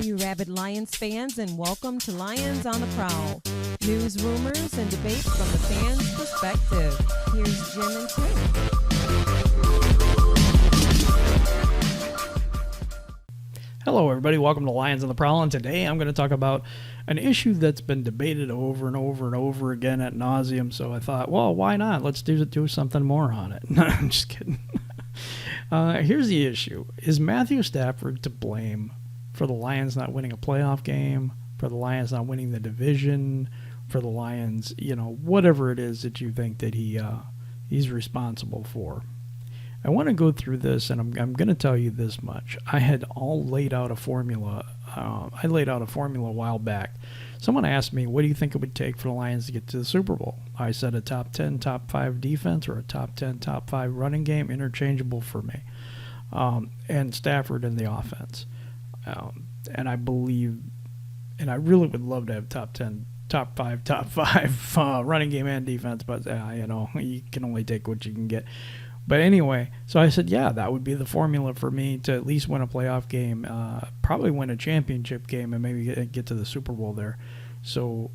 you rabid Lions fans, and welcome to Lions on the Prowl. News, rumors, and debates from the fans' perspective. Here's Jim and Tim. Hello, everybody. Welcome to Lions on the Prowl, and today I'm going to talk about an issue that's been debated over and over and over again at nauseum. So I thought, well, why not? Let's do something more on it. No, I'm just kidding. Here's the issue. Is Matthew Stafford to blame for the Lions not winning a playoff game, for the Lions not winning the division, for the Lions, whatever it is that you think that he's responsible for? I want to go through this, and I'm going to tell you this much. I had laid out a formula. I laid out a formula a while back. Someone asked me, what do you think it would take for the Lions to get to the Super Bowl? I said a top 10, top 5 defense or a top 10, top 5 running game, interchangeable for me. And Stafford in the offense. And I believe, and I really would love to have top 10, top 5 running game and defense, but you can only take what you can get. But anyway, so I said, yeah, that would be the formula for me to at least win a playoff game, probably win a championship game, and maybe get to the Super Bowl there. So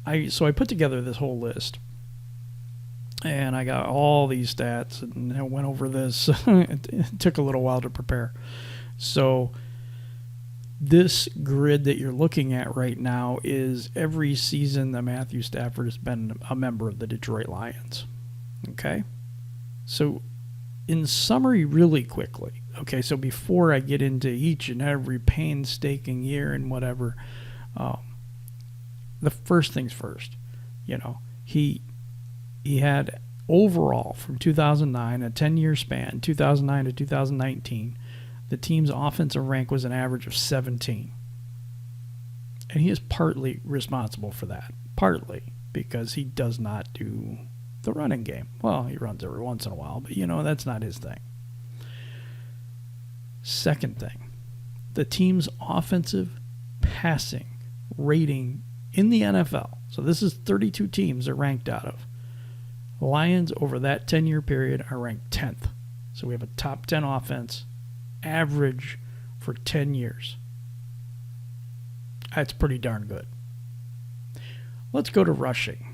I put together this whole list, and I got all these stats, and I went over this. It took a little while to prepare. So this grid that you're looking at right now is every season that Matthew Stafford has been a member of the Detroit Lions. Okay? So, in summary, really quickly, okay, so before I get into each and every painstaking year and whatever, the first things first, he had overall from 2009, a 10-year span, 2009 to 2019, the team's offensive rank was an average of 17. And he is partly responsible for that, partly because he does not do the running game. Well, he runs every once in a while, but that's not his thing. Second thing, the team's offensive passing rating in the NFL. So this is 32 teams they're ranked out of. Lions over that 10-year period are ranked 10th. So we have a top 10 offense average for 10 years. That's pretty darn good. Let's go to rushing.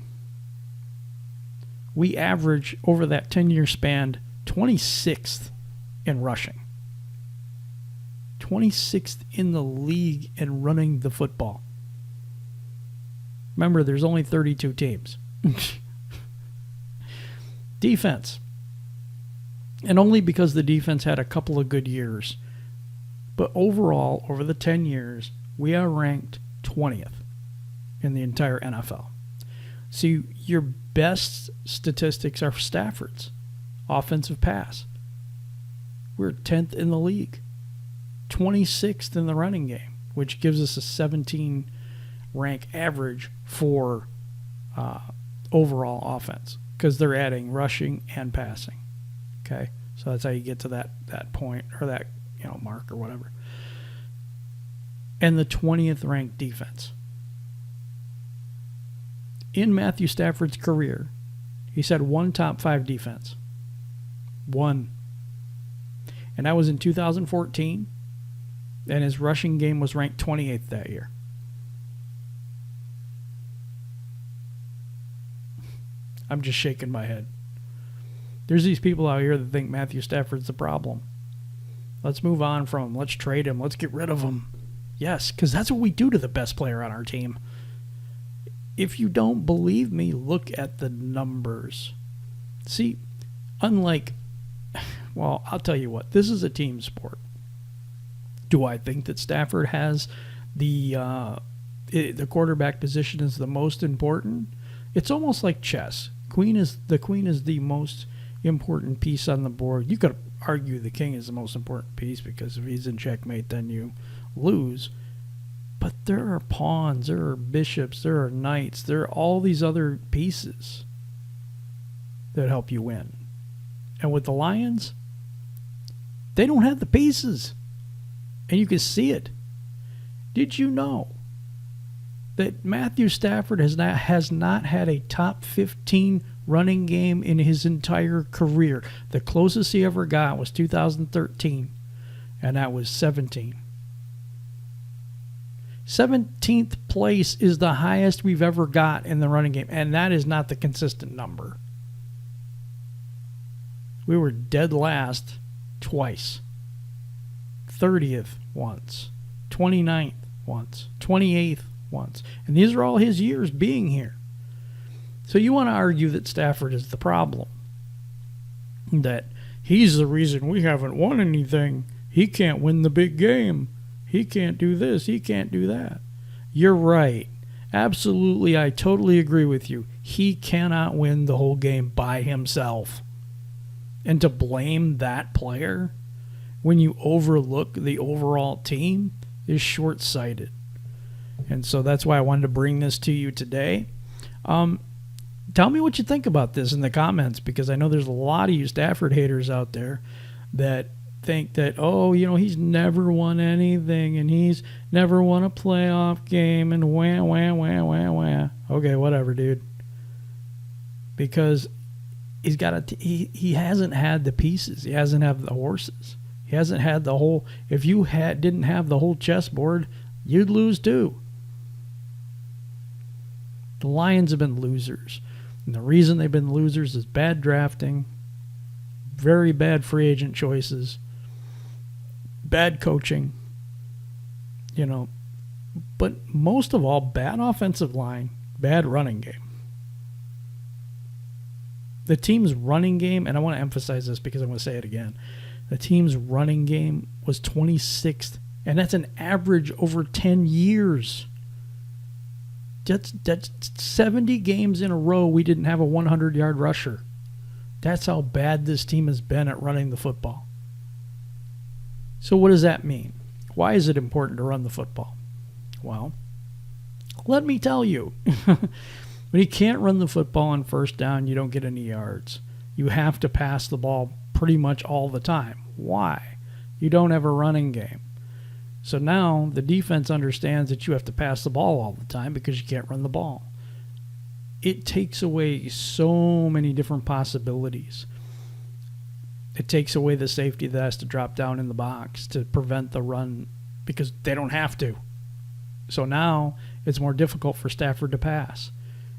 We average over that 10-year span 26th in rushing. 26th in the league in running the football. Remember, there's only 32 teams. Defense. And only because the defense had a couple of good years. But overall, over the 10 years, we are ranked 20th in the entire NFL. So your best statistics are Stafford's offensive pass. We're 10th in the league, 26th in the running game, which gives us a 17 rank average for overall offense because they're adding rushing and passing. Okay, so that's how you get to that point or that mark or whatever. And the 20th ranked defense. In Matthew Stafford's career, he's had one top 5 defense. One. And that was in 2014, and his rushing game was ranked 28th that year. I'm just shaking my head. There's these people out here that think Matthew Stafford's the problem. Let's move on from him. Let's trade him. Let's get rid of him. Yes, because that's what we do to the best player on our team. If you don't believe me, look at the numbers. See, I'll tell you what, this is a team sport. Do I think that Stafford has the quarterback position is the most important? It's almost like chess. The queen is the most important piece on the board. You could argue the king is the most important piece because if he's in checkmate, then you lose. But there are pawns, there are bishops, there are knights, there are all these other pieces that help you win. And with the Lions, they don't have the pieces. And you can see it. Did you know that Matthew Stafford has not had a top 15 running game in his entire career? The closest he ever got was 2013, and that was 17. 17th place is the highest we've ever got in the running game, and that is not the consistent number. We were dead last twice. 30th once, 29th once, 28th once. And these are all his years being here. So you want to argue that Stafford is the problem, that he's the reason we haven't won anything. He can't win the big game. He can't do this. He can't do that. You're right. Absolutely, I totally agree with you. He cannot win the whole game by himself. And to blame that player when you overlook the overall team is short-sighted. And so that's why I wanted to bring this to you today. Tell me what you think about this in the comments, because I know there's a lot of you Stafford haters out there that think that, oh, you know, he's never won anything and he's never won a playoff game and wah, wah, wah, wah, wah. Okay, whatever, dude. Because he hasn't had the pieces. He hasn't had the horses. He hasn't had the whole. If you didn't have the whole chessboard, you'd lose too. The Lions have been losers. And the reason they've been losers is bad drafting, very bad free agent choices, bad coaching, you know, but most of all, bad offensive line, bad running game. The team's running game, and I want to emphasize this because I'm going to say it again, the team's running game was 26th, and that's an average over 10 years. That's 70 games in a row we didn't have a 100-yard rusher. That's how bad this team has been at running the football. So what does that mean? Why is it important to run the football? Well, let me tell you. When you can't run the football on first down, you don't get any yards. You have to pass the ball pretty much all the time. Why? You don't have a running game. So now the defense understands that you have to pass the ball all the time because you can't run the ball. It takes away so many different possibilities. It takes away the safety that has to drop down in the box to prevent the run because they don't have to. So now it's more difficult for Stafford to pass.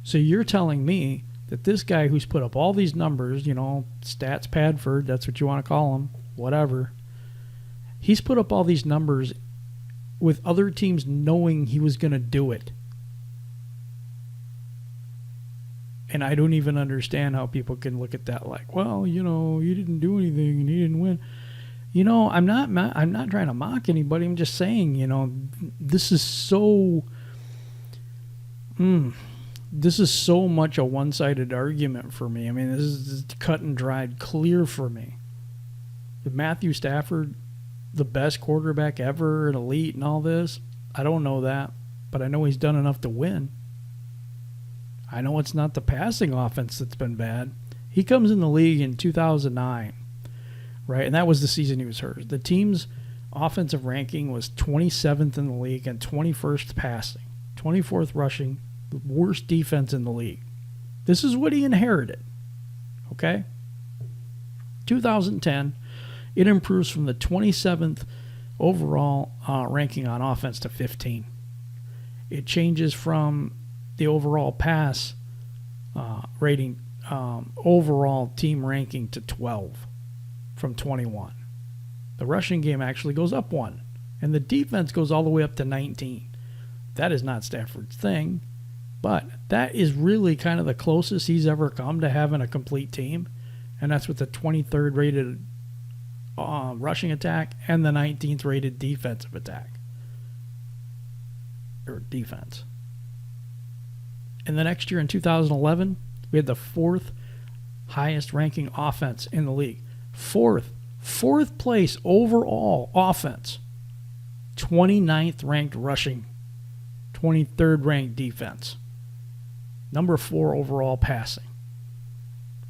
So you're telling me that this guy who's put up all these numbers, you know, Stats Padford, that's what you want to call him, whatever, he's put up all these numbers with other teams knowing he was going to do it. And I don't even understand how people can look at that like, well, you know, you didn't do anything and he didn't win. You know, I'm not trying to mock anybody. I'm just saying, you know, this is so much a one-sided argument for me. I mean, this is cut and dried clear for me. Is Matthew Stafford the best quarterback ever, an elite and all this? I don't know that, but I know he's done enough to win. I know it's not the passing offense that's been bad. He comes in the league in 2009, right? And that was the season he was hurt. The team's offensive ranking was 27th in the league and 21st passing, 24th rushing, the worst defense in the league. This is what he inherited, okay? 2010, it improves from the 27th overall ranking on offense to 15. It changes from the overall pass rating, overall team ranking to 12 from 21. The rushing game actually goes up 1, and the defense goes all the way up to 19. That is not Stafford's thing, but that is really kind of the closest he's ever come to having a complete team, and that's with the 23rd rated rushing attack and the 19th rated defensive attack or defense. And the next year in 2011, we had the 4th highest ranking offense in the league. Fourth place overall offense. 29th ranked rushing. 23rd ranked defense. Number 4 overall passing.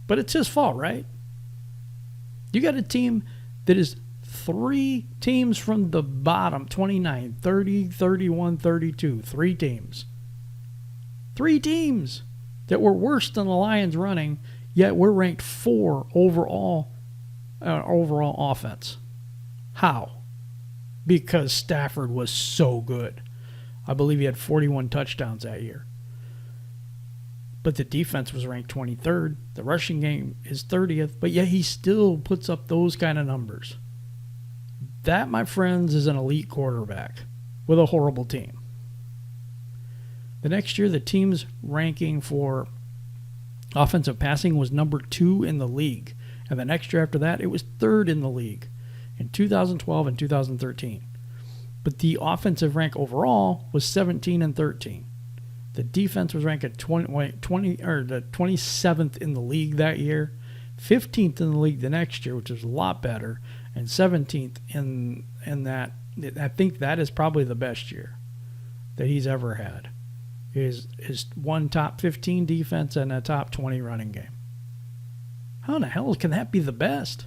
But it's his fault, right? You got a team that is 3 teams from the bottom, 29, 30, 31, 32. 3 teams. 3 teams that were worse than the Lions running, yet we're ranked 4 overall offense. How? Because Stafford was so good. I believe he had 41 touchdowns that year. But the defense was ranked 23rd. The rushing game is 30th. But yet he still puts up those kind of numbers. That, my friends, is an elite quarterback with a horrible team. The next year, the team's ranking for offensive passing was number 2 in the league. And the next year after that, it was 3rd in the league in 2012 and 2013. But the offensive rank overall was 17 and 13. The defense was ranked at 27th in the league that year, 15th in the league the next year, which is a lot better, and 17th in that. I think that is probably the best year that he's ever had. Is one top 15 defense and a top 20 running game. How in the hell can that be the best?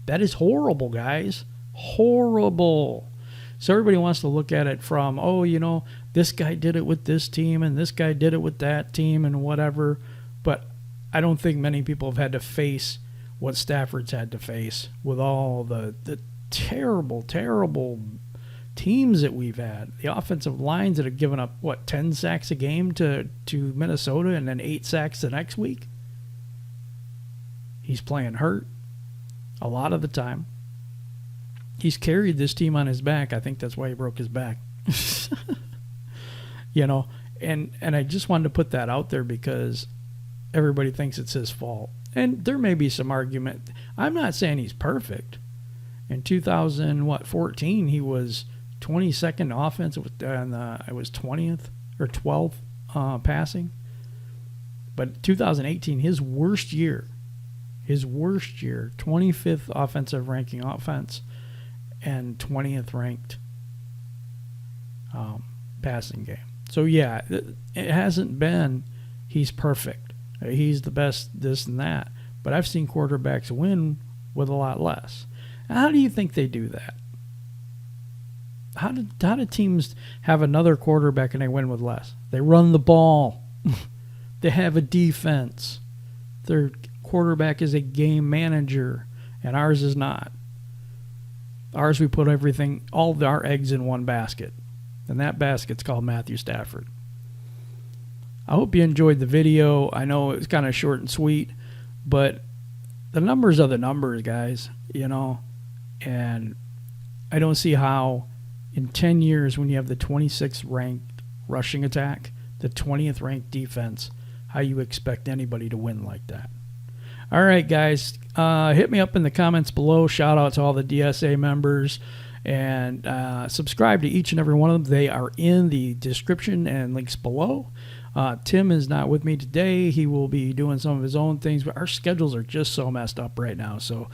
That is horrible, guys. Horrible. So everybody wants to look at it from, this guy did it with this team and this guy did it with that team and whatever. But I don't think many people have had to face what Stafford's had to face with all the terrible, terrible teams that we've had. The offensive lines that have given up, 10 sacks a game to Minnesota and then 8 sacks the next week? He's playing hurt a lot of the time. He's carried this team on his back. I think that's why he broke his back. And I just wanted to put that out there because everybody thinks it's his fault. And there may be some argument. I'm not saying he's perfect. In 2014, he was 22nd offense, and I was 20th or 12th passing. But 2018, his worst year, 25th offensive ranking offense, and 20th ranked passing game. So yeah, it hasn't been he's perfect, he's the best, this and that. But I've seen quarterbacks win with a lot less. How do you think they do that? How do teams have another quarterback and they win with less? They run the ball. They have a defense. Their quarterback is a game manager, and ours is not. Ours, we put all of our eggs in one basket, and that basket's called Matthew Stafford. I hope you enjoyed the video. I know it was kind of short and sweet, but the numbers are the numbers, guys, and I don't see how in 10 years when you have the 26th ranked rushing attack, the 20th ranked defense, how you expect anybody to win like that. All right, guys, hit me up in the comments below. Shout out to all the DSA members, and subscribe to each and every one of them. They are in the description and links below. Tim is not with me today. He will be doing some of his own things, but our schedules are just so messed up right now. So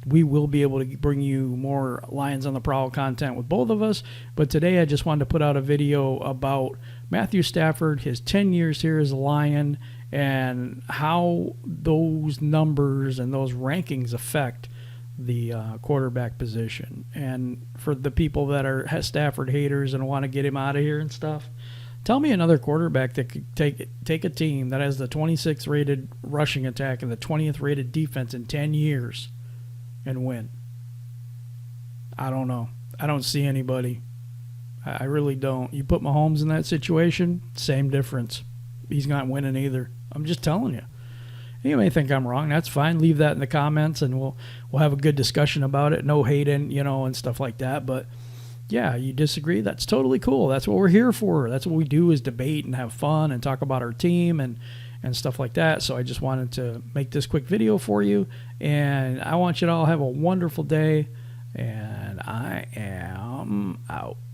we will be able to bring you more Lions on the Prowl content with both of us. But today I just wanted to put out a video about Matthew Stafford, his 10 years here as a Lion, and how those numbers and those rankings affect the quarterback position. And for the people that are Stafford haters and want to get him out of here and stuff, tell me another quarterback that could take a team that has the 26th rated rushing attack and the 20th rated defense in 10 years and win. I don't know. I don't see anybody. I really don't. You put Mahomes in that situation, same difference. He's not winning either. I'm just telling you. You may think I'm wrong. That's fine. Leave that in the comments, and we'll have a good discussion about it. No hating, and stuff like that. But yeah, you disagree? That's totally cool. That's what we're here for. That's what we do, is debate and have fun and talk about our team and stuff like that. So I just wanted to make this quick video for you, and I want you to all have a wonderful day, and I am out.